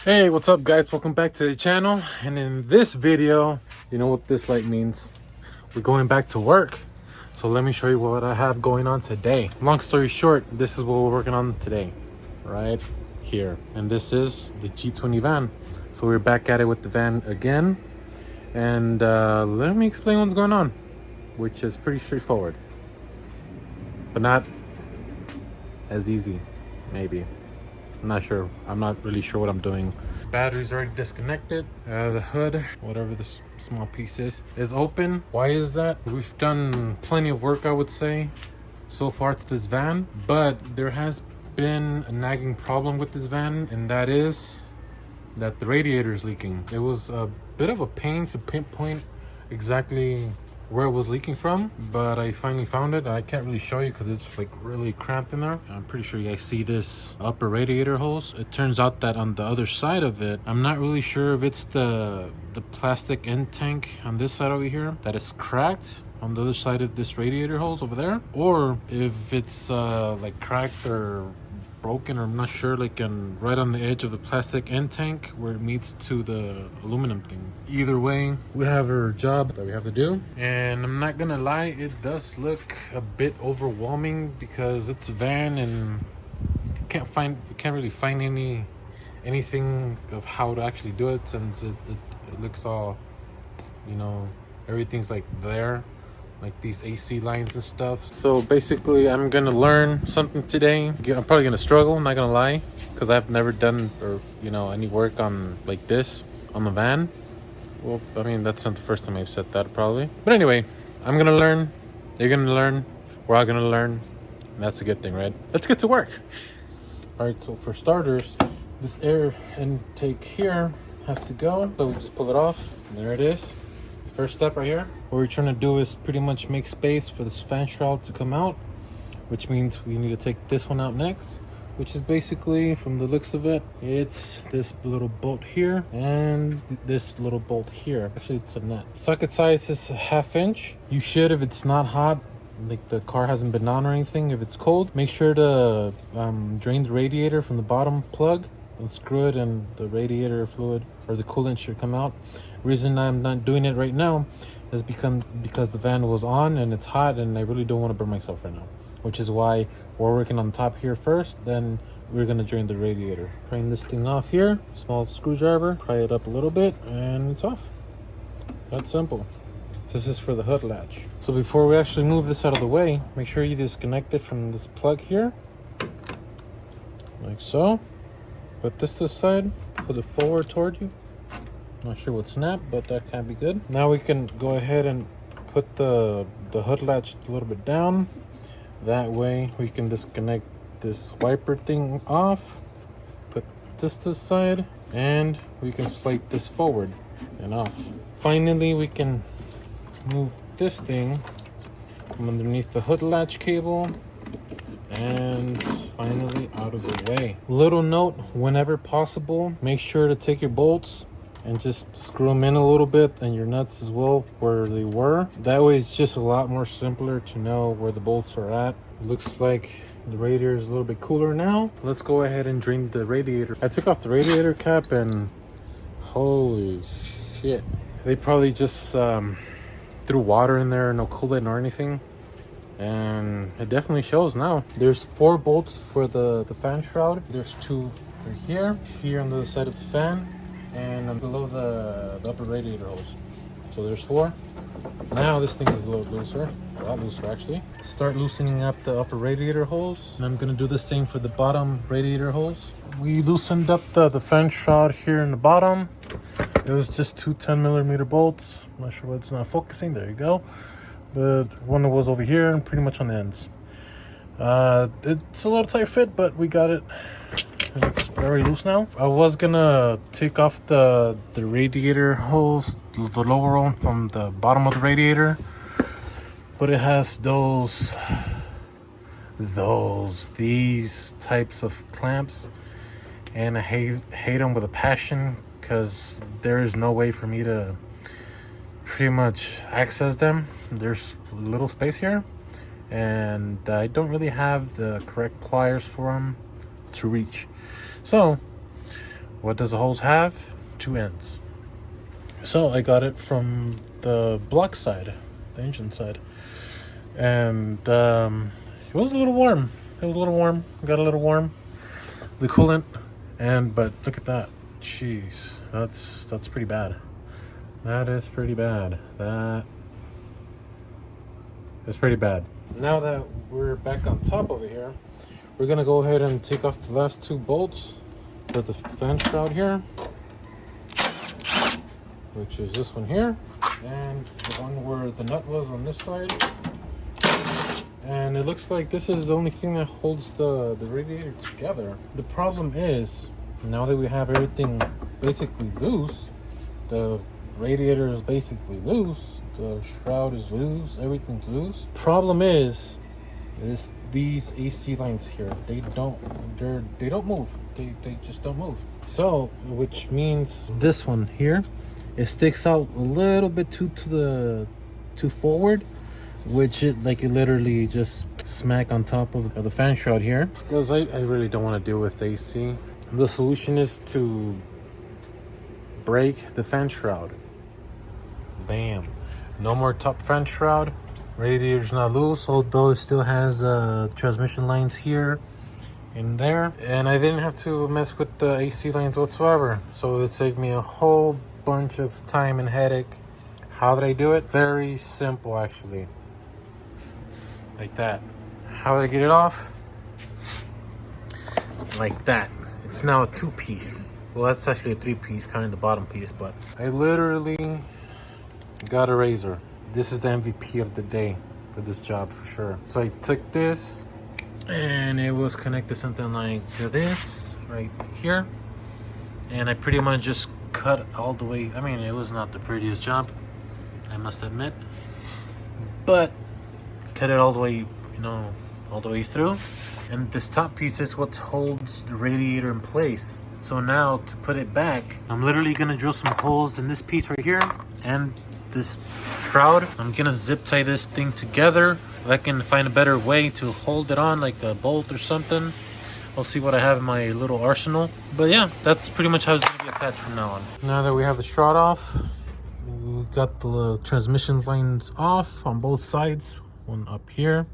Hey, what's up guys? Welcome back to the channel. And in this video, you know what this light means. We're going back to work. So let me show you what I have going on today. Long story short, this is what we're working on today. Right here. And this is the G20 van. So we're back at it with the van again. And let me explain what's going on, which is pretty straightforward. But not as easy, maybe. I'm not sure. I'm not really sure what I'm doing. Battery's already disconnected. The hood, whatever this small piece is open. Why is that? We've done plenty of work, I would say, so far to this van. But there has been a nagging problem with this van, and that is that the radiator is leaking. It was a bit of a pain to pinpoint exactly where it was leaking from, but I finally found it. I can't really show you because it's like really cramped in there. I'm pretty sure you guys see this upper radiator hose. It turns out that on the other side of it, I'm not really sure if it's the plastic end tank on this side over here that is cracked on the other side of this radiator hose over there, or if it's like cracked or broken, or I'm not sure, like right on the edge of the plastic end tank where it meets to the aluminum thing. Either way, we have our job that we have to do, and I'm not gonna lie, it does look a bit overwhelming because it's a van and we can't really find anything of how to actually do it, since it looks all, you know, everything's like there, like these AC lines and stuff. So basically I'm gonna learn something today. I'm probably gonna struggle, I'm not gonna lie, because I've never done, or you know, any work on like this on the van. Well, I mean, that's not the first time I've said that probably, but anyway, I'm gonna learn, you're gonna learn, we're all gonna learn, and that's a good thing, right? Let's get to work. All right, so for starters, this air intake here has to go, so we just pull it off, and there it is. First step right here. What we're trying to do is pretty much make space for this fan shroud to come out, which means we need to take this one out next, which is basically, from the looks of it, it's this little bolt here and this little bolt here. Actually, it's a nut. Socket size is 1/2 inch. You should, if it's not hot, like the car hasn't been on or anything, if it's cold, make sure to drain the radiator from the bottom plug and screw it, and the radiator fluid or the coolant should come out. Reason I'm not doing it right now is because the van was on and it's hot, and I really don't want to burn myself right now, which is why we're working on the top here first, then we're gonna drain the radiator. Prying this thing off here, small screwdriver, pry it up a little bit, and it's off. That's simple. This is for the hood latch. So before we actually move this out of the way, make sure you disconnect it from this plug here, like so. Put this to the side, put it forward toward you. Not sure what snap, but that can't be good. Now we can go ahead and put the hood latch a little bit down. That way we can disconnect this wiper thing off. Put this to the side, and we can slide this forward and off. Finally, we can move this thing from underneath the hood latch cable, and finally out of the way. Little note, whenever possible, make sure to take your bolts and just screw them in a little bit, and your nuts as well where they were. That way it's just a lot more simpler to know where the bolts are at. Looks like the radiator is a little bit cooler now. Let's go ahead and drain the radiator. I took off the radiator cap, and holy shit, they probably just threw water in there, no coolant or anything, and it definitely shows now. There's 4 bolts for the fan shroud. There's 2 right here on the other side of the fan, and below the upper radiator hose. So there's 4. Now this thing is a little looser, a lot looser actually. Start loosening up the upper radiator hose, and I'm gonna do the same for the bottom radiator hose. We loosened up the fan shroud here in the bottom. It was just 2 10mm bolts. I'm not sure why it's not focusing. There you go. But one was over here and pretty much on the ends. It's a little tight fit, but we got it. It's very loose now. I was gonna take off the radiator hose, the lower one from the bottom of the radiator, but it has these types of clamps, and I hate them with a passion, because there is no way for me to pretty much access them. There's little space here, and I don't really have the correct pliers for them to reach. So What does the hose have? 2 ends. So I got it from the block side, the engine side, and it was a little warm. It was a little warm. Got a little warm. The coolant, but look at that. Jeez, that's pretty bad. That is pretty bad. That is pretty bad. Now that we're back on top over here, we're gonna go ahead and take off the last 2 bolts for the fan shroud here, which is this one here, and the one where the nut was on this side. And it looks like this is the only thing that holds the radiator together. The problem is, now that we have everything basically loose, the radiator is basically loose, the shroud is loose, everything's loose. Problem is these AC lines here, they don't move. They just don't move. So, which means this one here, it sticks out a little bit too forward, which it literally just smack on top of the fan shroud here. Because I really don't want to deal with AC. The solution is to break the fan shroud. Bam. No more top fan shroud. Radiator's not loose, although it still has transmission lines here and there. And I didn't have to mess with the AC lines whatsoever. So it saved me a whole bunch of time and headache. How did I do it? Very simple, actually. Like that. How did I get it off? Like that. It's now a 2-piece. Well, that's actually a 3-piece, kind of the bottom piece, but I literally got a razor. This is the MVP of the day for this job for sure. So I took this and it was connected something like this right here. And I pretty much just cut all the way. I mean, it was not the prettiest job, I must admit, but cut it all the way, all the way through. And this top piece is what holds the radiator in place. So now to put it back, I'm literally gonna drill some holes in this piece right here and this shroud. I'm gonna zip tie this thing together. If I can find a better way to hold it on, like a bolt or something, I'll see what I have in my little arsenal. But yeah, that's pretty much how it's gonna be attached from now on. Now that we have the shroud off, we got the transmission lines off on both sides. One up here,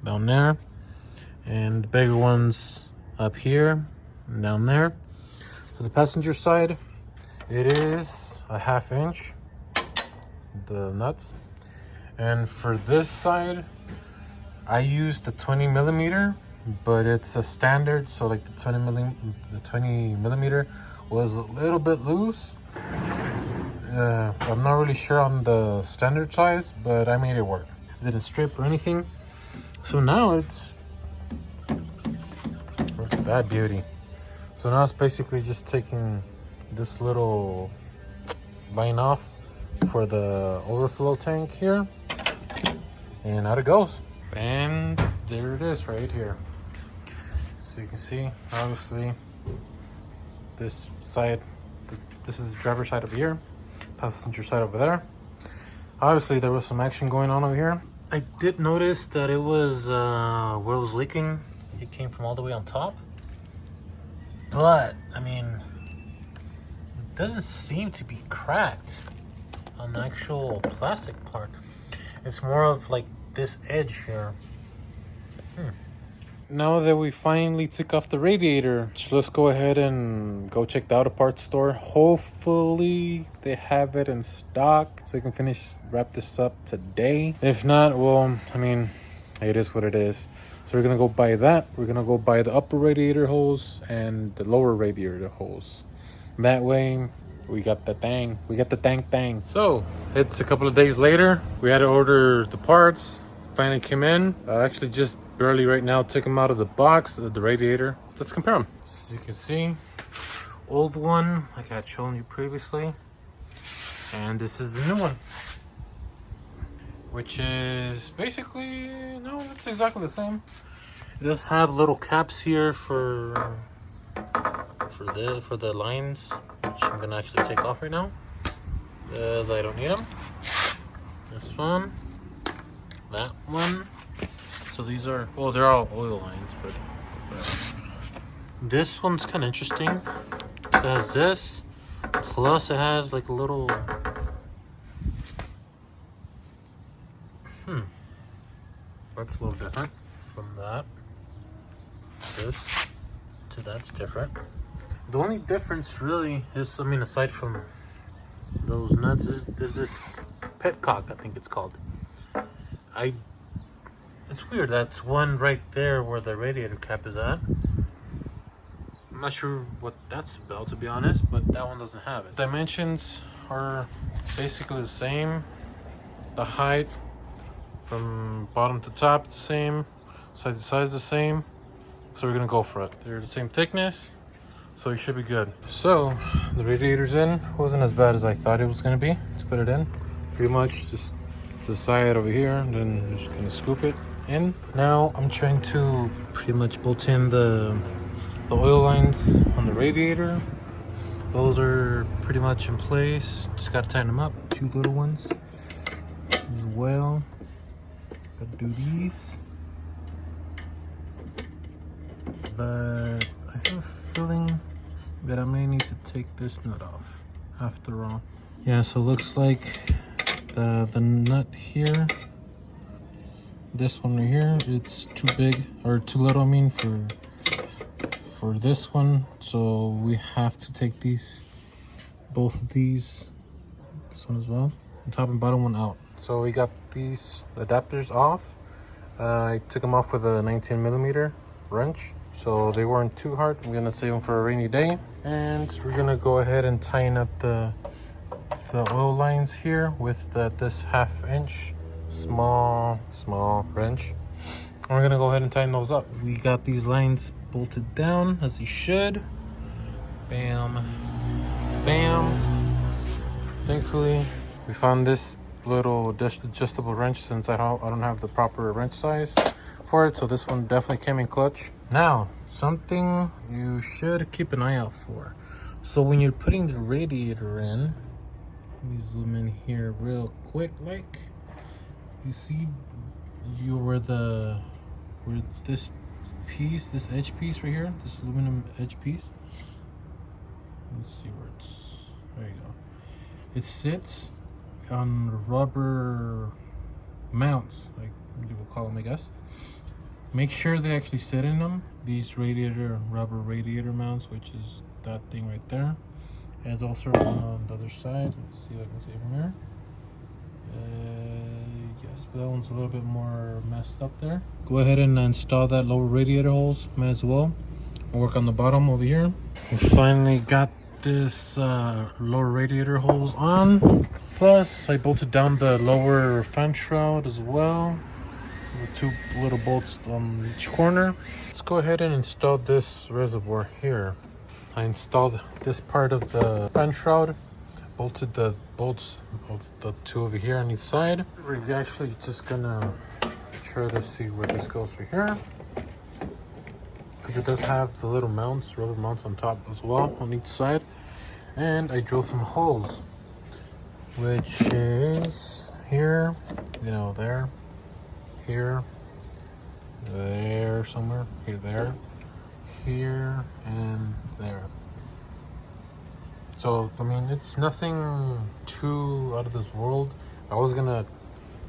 down there, and the bigger ones up here and down there. For the passenger side, it is a 1/2 inch, the nuts. And for this side, I used the 20 millimeter, but it's a standard, so like the 20 millimeter was a little bit loose. I'm not really sure on the standard size, but I made it work. It didn't strip or anything. So now it's, look at that beauty. So now it's basically just taking this little line off for the overflow tank here, and out it goes. And there it is right here. So you can see, obviously, this side, this is the driver's side over here, passenger side over there. Obviously there was some action going on over here. I did notice that it was where it was leaking, it came from all the way on top. But I mean, it doesn't seem to be cracked on the actual plastic part. It's more of like this edge here. Now that we finally took off the radiator, let's go ahead and go check the auto parts store. Hopefully they have it in stock so we can wrap this up today. If not, well, I mean, it is what it is. So we're gonna go buy that. We're gonna go buy the upper radiator hose and the lower radiator hose. That way we got the thing. We got the thing. So it's a couple of days later. We had to order the parts. Finally came in. I actually just barely right now took them out of the box, the radiator. Let's compare them. As you can see, old one like I had shown you previously, and this is the new one, which is basically, no, it's exactly the same. It does have little caps here for the lines, which I'm gonna actually take off right now because I don't need them. This one, that one. So these are, well, they're all oil lines, but this one's kind of interesting. it has this, plus it has like a little that's a little different from that. This to that's different. The only difference really is, I mean, aside from those nuts, is this petcock, I think it's called. It's weird, that's one right there where the radiator cap is at. I'm not sure what that's about, to be honest, but that one doesn't have it. Dimensions are basically the same. The height from bottom to top is the same, side to side is the same, so we're gonna go for it. They're the same thickness, so you should be good. So the radiator's in. Wasn't as bad as I thought it was gonna be. Let's put it in. Pretty much just the side over here, and then just gonna scoop it in. Now I'm trying to pretty much bolt in the oil lines on the radiator. Those are pretty much in place. Just gotta tighten them up. Two little ones as well. Gotta do these. But I have a feeling that I may need to take this nut off after all. Yeah, so it looks like the nut here, this one right here, it's too big, or too little, I mean, for this one. So we have to take these, both of these, this one as well, the top and bottom one out. So we got these adapters off. I took them off with a 19mm wrench, so they weren't too hard. I'm gonna save them for a rainy day, and we're gonna go ahead and tighten up the oil lines here with this 1/2 inch small wrench. And we're gonna go ahead and tighten those up. We got these lines bolted down as you should. Bam, bam. Thankfully, we found this little adjustable wrench, since I don't have the proper wrench size for it, so this one definitely came in clutch. Now, something you should keep an eye out for. So when you're putting the radiator in, let me zoom in here real quick. Like, you see where this piece, this edge piece right here, this aluminum edge piece. Let's see where it's. There you go. It sits on rubber mounts, like you will call them, I guess. Make sure they actually sit in them. These rubber radiator mounts, which is that thing right there. And it's also on the other side. Let's see if I can see from here. Yes, but that one's a little bit more messed up there. Go ahead and install that lower radiator holes, might as well. I'll work on the bottom over here. We finally got this lower radiator hose on. Plus, I bolted down the lower fan shroud as well, with 2 little bolts on each corner. Let's go ahead and install this reservoir here. I installed this part of the fan shroud, bolted the bolts of the 2 over here on each side. We're actually just gonna try to see where this goes right here, because it does have the little mounts, rubber mounts on top as well on each side. And I drilled some holes, which is here, you know, there, here, there somewhere, here, and there. So, I mean, it's nothing too out of this world. I was gonna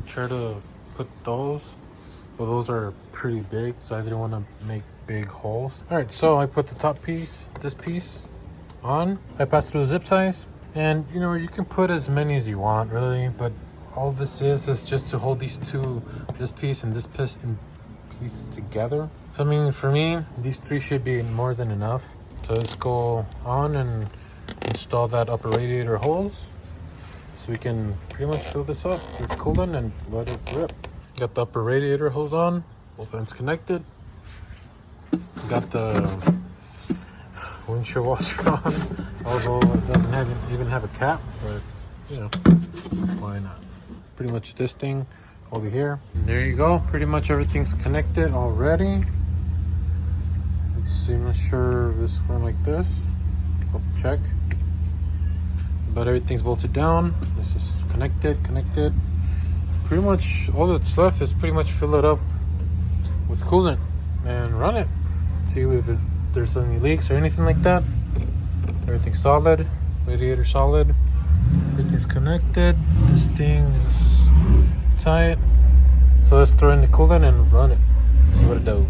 try to put those, but those are pretty big, so I didn't want to make big holes. All right, so I put the top piece, this piece, on. I passed through the zip ties, and you know, you can put as many as you want, really, but all this is just to hold these two, this piece and this piece together. So I mean, for me, these 3 should be more than enough. So let's go on and install that upper radiator hose, so we can pretty much fill this up with coolant and let it rip. Got the upper radiator hose on, both ends connected. Got the windshield washer on, although it doesn't even have a cap, but you know, why not? Pretty much this thing over here. There you go. Pretty much everything's connected already. Let's see, I'm not sure if this went like this. Double check. But everything's bolted down. This is connected. Pretty much all that's left is pretty much fill it up with coolant and run it. See if there's any leaks or anything like that. Everything's solid. Radiator solid. Everything's connected. This thing is tight. So let's throw in the coolant and run it. See what it does.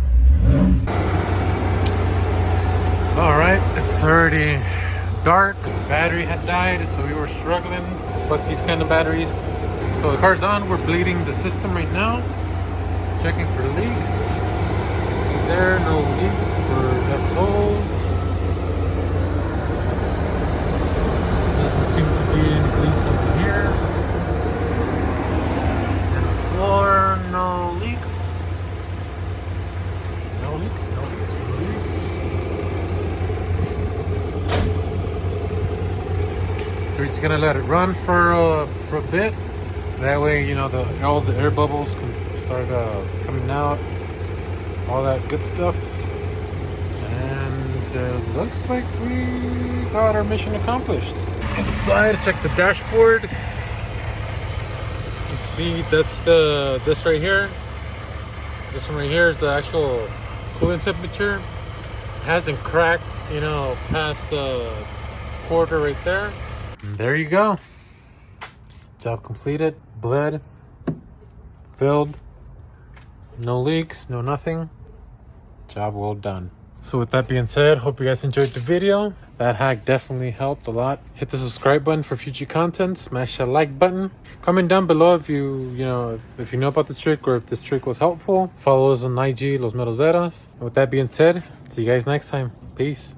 Alright, it's already dark. The battery had died, so we were struggling with these kind of batteries. So the car's on. We're bleeding the system right now. Checking for leaks. See there, no leaks for gas holes. Doesn't seem to be any leaks over here. And the floor, no leaks. No leaks, no leaks, no leaks. So we're just gonna let it run for a bit. That way, you know, all the air bubbles can start coming out, all that good stuff. And looks like we got our mission accomplished. Inside, check the dashboard. You see, that's this right here. This one right here is the actual coolant temperature. It hasn't cracked, you know, past the quarter right there. And there you go. Job completed. Bled. Filled. No leaks, no nothing. Job well done. So with that being said, hope you guys enjoyed the video. That hack definitely helped a lot. Hit the subscribe button for future content. Smash that like button. Comment down below if you know about this trick or if this trick was helpful. Follow us on IG, Los Meros Veras. And with that being said, see you guys next time. Peace.